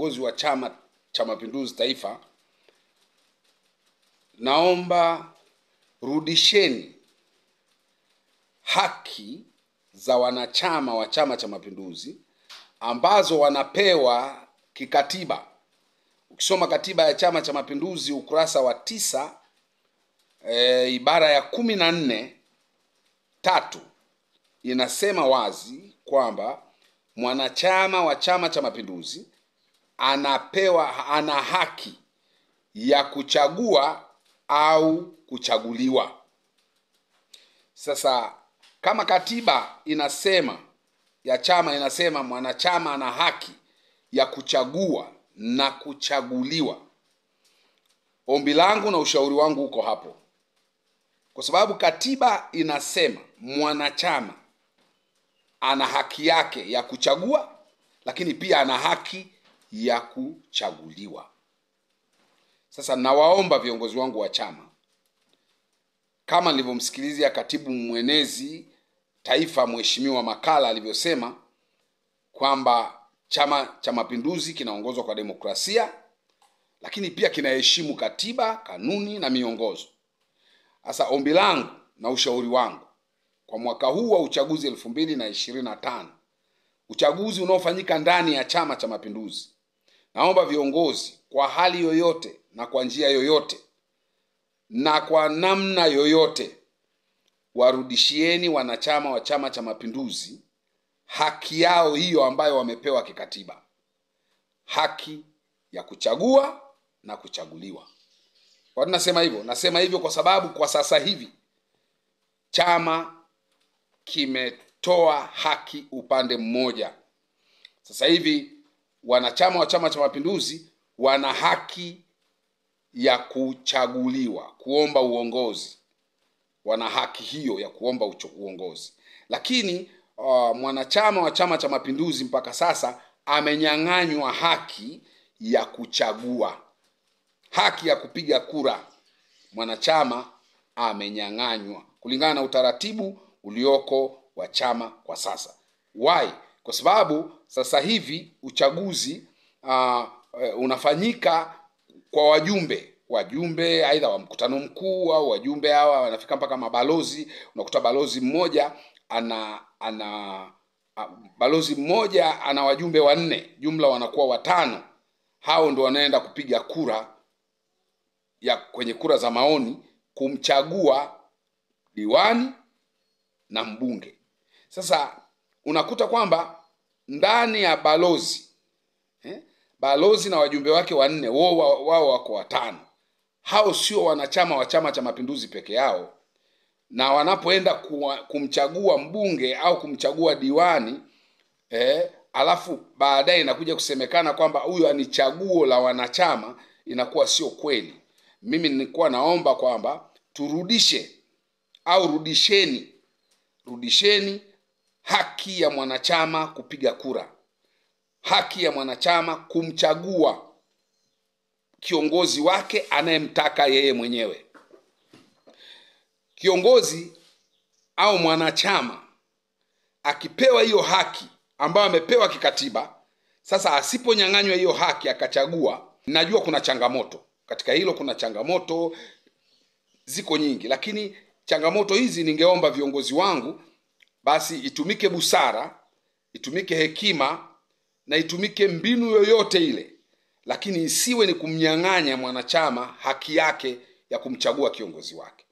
viongozi wa Chama cha Mapinduzi Taifa, naomba rudisheni haki za wanachama wa Chama cha Mapinduzi ambazo wanapewa kikatiba. Ukisoma katiba ya Chama cha Mapinduzi ukurasa wa 9 ibara ya 14(3) inasema wazi kwamba mwanachama wa Chama cha Mapinduzi ana haki ya kuchagua au kuchaguliwa. Sasa kama katiba inasema ya chama inasema mwanachama ana haki ya kuchagua na kuchaguliwa, ombi langu na ushauri wangu uko hapo, kwa sababu katiba inasema mwanachama ana haki yake ya kuchagua, lakini pia ana haki ya kuchaguliwa. Sasa nawaomba viongozi wangu wa chama, kama nilivyomsikilizia katibu mwenezi taifa Mheshimiwa Makala alivyosema kwamba Chama cha Mapinduzi kinaongozwa kwa demokrasia, lakini pia kinaheshimu katiba, kanuni na miongozo. Sasa ombi langu na ushauri wangu kwa mwaka huu wa uchaguzi 2025, uchaguzi unaofanyika ndani ya Chama cha Mapinduzi, naomba viongozi kwa hali yoyote na kwa njia yoyote na kwa namna yoyote warudishieni wanachama wa Chama cha Mapinduzi haki yao hiyo ambayo wamepewa kikatiba, haki ya kuchagua na kuchaguliwa. Kwa nini nasema hivyo? Nasema hivyo kwa sababu kwa sasa hivi chama kimetoa haki upande mmoja. Sasa hivi wanachama wa Chama cha Mapinduzi wana haki ya kuchaguliwa, kuomba uongozi. Wana haki hiyo ya kuomba uongozi. Lakini mwanachama wa Chama cha Mapinduzi mpaka sasa amenyang'anywa haki ya kuchagua, haki ya kupiga kura. Mwanachama amenyang'anywa kulingana na utaratibu ulioko wa chama kwa sasa. Why? Kwa sababu sasa hivi uchaguzi unafanyika kwa wajumbe aidha wa mkutano mkuu au wajumbe hawa wanafika mpaka mabalozi. Unakuta balozi mmoja balozi mmoja ana wajumbe 4, jumla wanakuwa 5. Hao ndio wanaenda kupiga kura kwenye kura za maoni kumchagua diwani na mbunge. Sasa unakuta kwamba ndani ya balozi na wajumbe wake 4, wao wako 5. Hao sio wanachama wa Chama cha Mapinduzi peke yao, na wanapoenda kumchagua mbunge au kumchagua diwani alafu baadaye inakuja kusemekana kwamba huyu ni chaguo la wanachama, inakuwa sio kweli. Mimi nilikuwa naomba kwamba turudishe au rudisheni haki ya mwanachama kupiga kura, haki ya mwanachama kumchagua kiongozi wake anayemtaka yeye mwenyewe. Kiongozi au mwanachama akipewa hiyo haki ambayo amepewa kikatiba, sasa asiponyang'anywa hiyo haki akachagua, najua kuna changamoto katika hilo, kuna changamoto ziko nyingi, lakini changamoto hizi ningeomba viongozi wangu basi itumike busara, itumike hekima na itumike mbinu yoyote ile, lakini isiwe ni kumnyang'anya mwanachama haki yake ya kumchagua kiongozi wake.